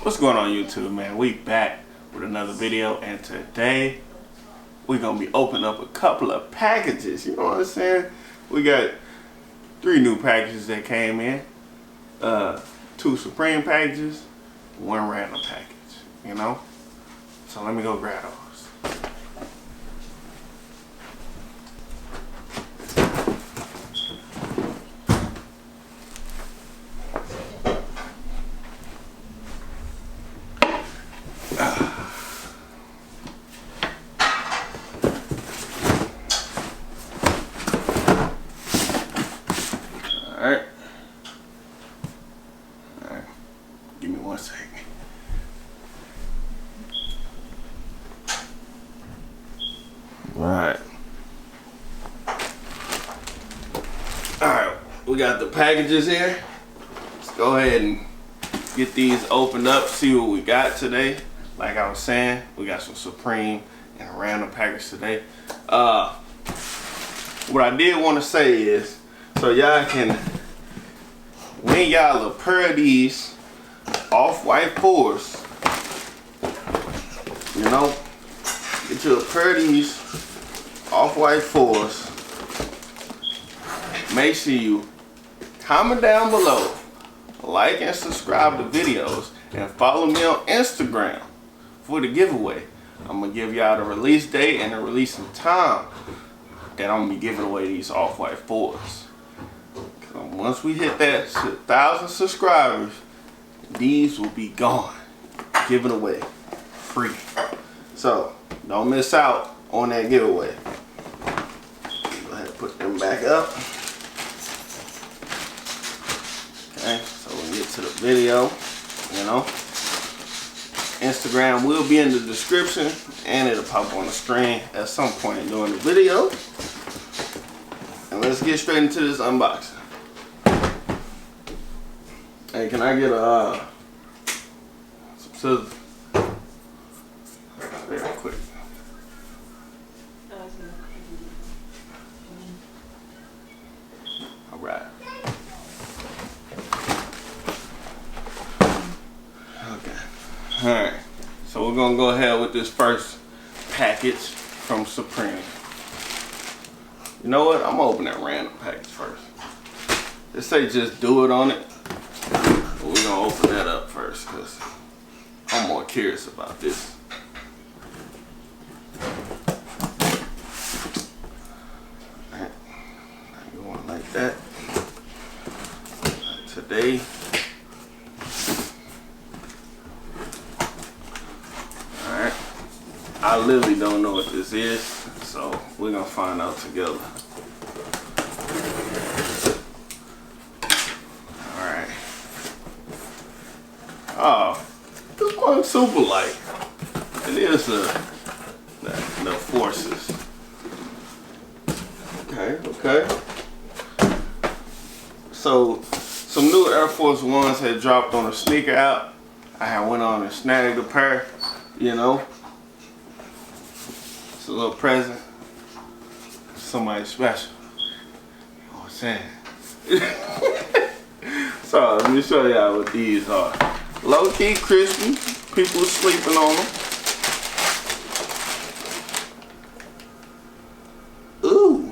What's going on YouTube, man? We back with another video, and today we're gonna be opening up a couple of packages. You know what I'm saying? We got 3 new packages that came in, 2 Supreme packages, 1 random package, you know? So let me go grab those. Alright. Give me 1 second. Alright. Alright, we got the packages here. Let's go ahead and get these opened up, see what we got today. Like I was saying, we got some Supreme and a random package today. What I did want to say is, so y'all can win y'all a pair of these Off-White 4s. You know, get you a pair of these Off-White 4s. Make sure you comment down below, like and subscribe to videos, and follow me on Instagram for the giveaway. I'm gonna give y'all the release date and the releasing time that I'm gonna be giving away these Off-White 4s. Once we hit that 1,000 subscribers, these will be gone, given away free. So don't miss out on that giveaway. Go ahead and put them back up. Okay, so we get to the video. You know, Instagram will be in the description and it'll pop on the screen at some point during the video. And let's get straight into this unboxing. Hey, can I get some scissors? Very quick. All right. Okay. All right. So we're gonna go ahead with this first package from Supreme. You know what? I'm gonna open that random package first. They say just do it on it. But we're gonna open that up first because I'm more curious about this. Alright. Going like that. Today. Alright. I literally don't know what this is, so we're gonna find out together. Alright. Oh, this one's super light. It is the Forces. Okay. So some new Air Force Ones had dropped on a sneaker app. I had went on and snagged a pair, you know. It's a little present. Somebody special. You know what I'm saying? So let me show y'all what these are. Low-key crispy. People are sleeping on them. Ooh.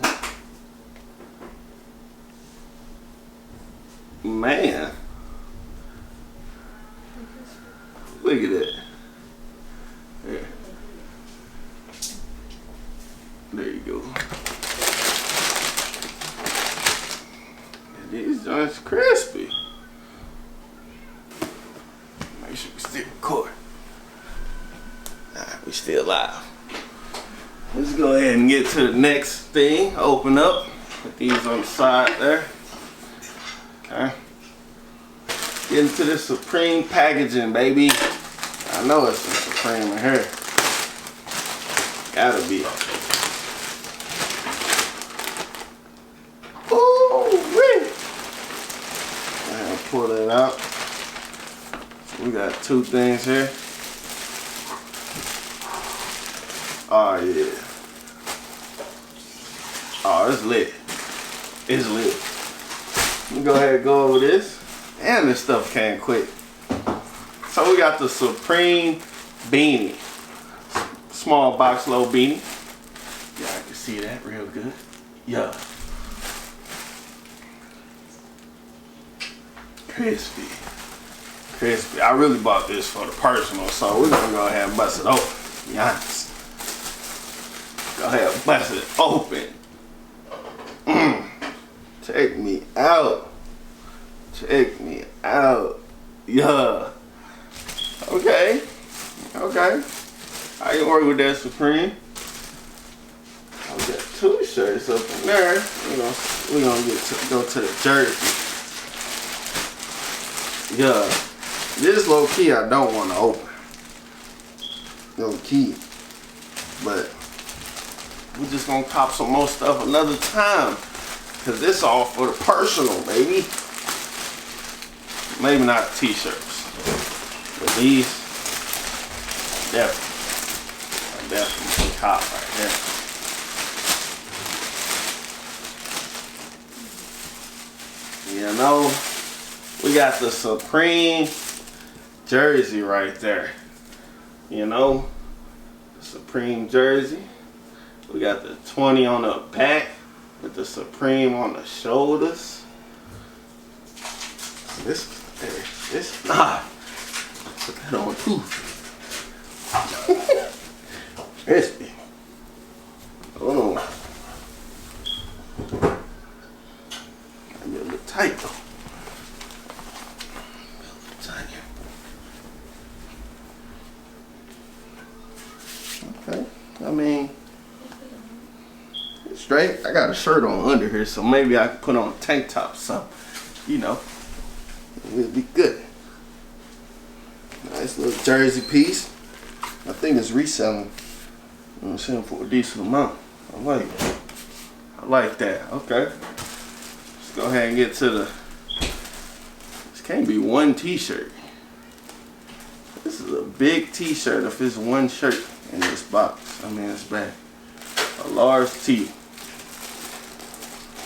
Man. Look at that. There. There you go. And these joints crispy. Make sure we still record. Alright, we still live. Let's go ahead and get to the next thing. Open up. Put these on the side there. Okay. Get into this Supreme packaging, baby. I know it's some Supreme in here. Gotta be. Ooh, wee. And pull it out. We got 2 things here. Oh yeah. Oh, it's lit. It's lit. Let me go ahead and go over this. And this stuff came quick. So we got the Supreme beanie. Small box low beanie. Yeah, I can see that real good. Yeah. Crispy. Crispy. I really bought this for the personal, so we're gonna go ahead and bust it open. To be honest. Go ahead and bust it open. Check me out. Check me out. Yeah. Okay. Okay. I can work with that Supreme. I got 2 shirts up in there. We're gonna go to the jersey. Yeah. This low key I don't want to open. Low key. But we're just gonna cop some more stuff another time. Cause this all for the personal, baby. Maybe not t-shirts. But these definitely cop right here. You know, we got the Supreme jersey right there. You know, the Supreme jersey. We got the 20 on the back with the Supreme on the shoulders. This nah. Put that on too. Crispy. Oh. Might be a little tight though. A little tiny. Okay. I mean, it's straight. I got a shirt on under here, so maybe I can put on a tank top or something. You know, it'll be good. Nice little jersey piece. I think it's reselling. I'm selling for a decent amount. I like it. I like that. Okay. Let's go ahead and get to the. This can't be one t-shirt. This is a big t-shirt if it's one shirt in this box. I mean, it's bad. A large tee.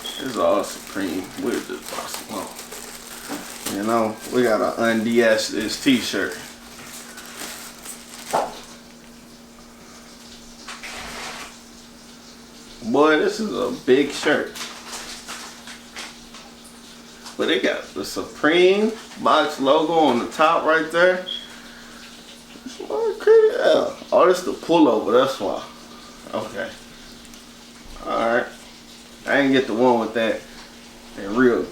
This is all Supreme. Where's this box? Oh. You know, we gotta unds this t-shirt. Boy, this is a big shirt. But it got the Supreme box logo on the top right there. It's pretty. Yeah. Oh, this is the pullover, that's why. Okay. Alright. I didn't get the one with that real,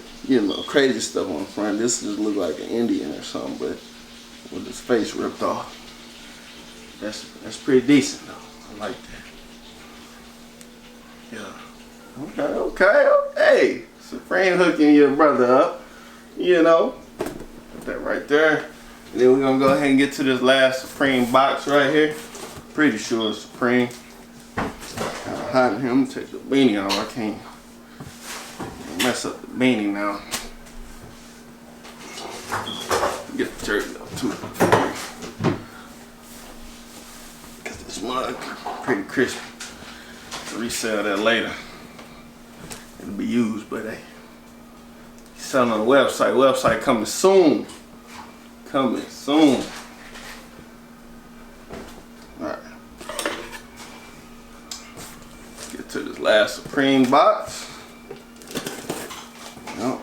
crazy stuff on the front. This just look like an Indian or something, but with his face ripped off. That's pretty decent though. I like that. Yeah. Okay. Hey, Supreme hooking your brother up. You know. Put that right there. And then we're gonna go ahead and get to this last Supreme box right here. Pretty sure it's Supreme. Kinda hot in here. I'm gonna take the beanie off. I can't mess up the beanie now. Get the jersey up too. Got this mug, pretty crispy. I'll resell that later. It'll be used, but hey, he's selling on the website. Website coming soon. Coming soon. Alright. Get to this last Supreme box. No.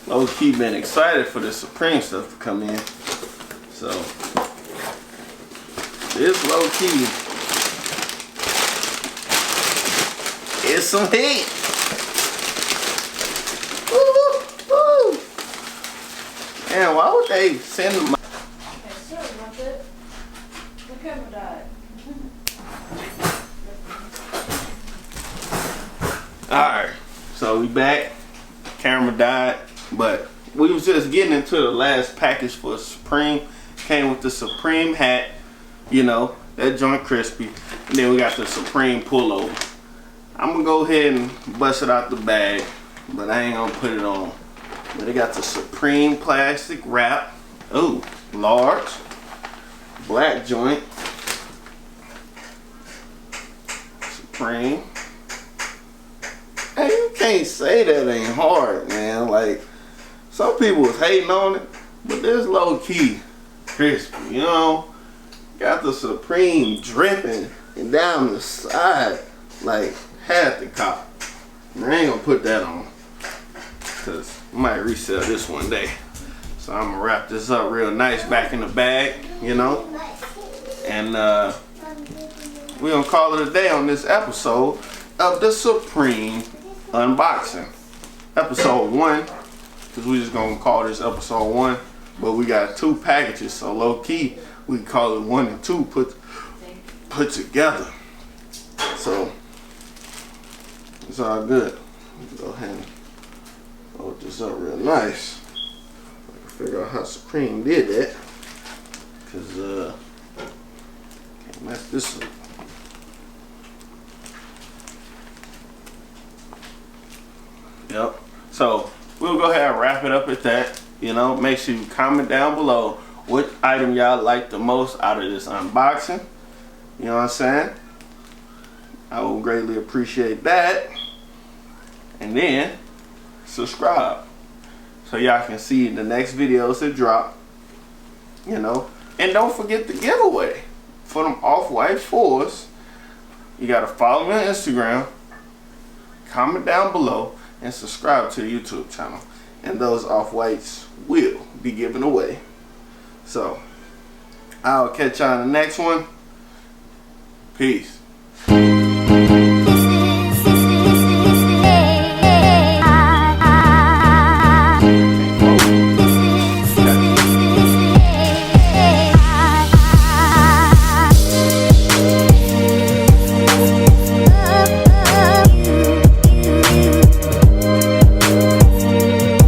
Low key been excited for the Supreme stuff to come in. So this low key is some heat. Woo. Man, why would they send them? Okay, sorry about that. The camera died. Alright, so we back. Camera died, but we was just getting into the last package for Supreme. Came with the Supreme hat, that joint crispy. And then we got the Supreme pullover. I'm gonna go ahead and bust it out the bag, but I ain't gonna put it on. But it got the Supreme plastic wrap. Oh, large. Black joint. Supreme. Hey, you can't say that ain't hard, man. Like, some people was hating on it, but this low key crispy, you know? Got the Supreme dripping and down the side, like, had the cop. I ain't gonna put that on, cause I might resell this one day. So I'm gonna wrap this up real nice back in the bag, you know? And we're gonna call it a day on this episode of the Supreme unboxing. Episode 1, because we just gonna call this episode 1, but we got 2 packages, so low key we can call it 1 and 2 put together. So it's all good. Go ahead and load this up real nice. I can figure out how Supreme did that, because can't mess this up. Yep. So we'll go ahead and wrap it up at that. You know, make sure you comment down below what item y'all like the most out of this unboxing. You know what I'm saying? I will greatly appreciate that. And then subscribe so y'all can see the next videos that drop. You know, and don't forget the giveaway for them Off-White 4s. You gotta follow me on Instagram, comment down below, and subscribe to the YouTube channel. And those Off-Whites will be given away. So, I'll catch y'all in the next one. Peace.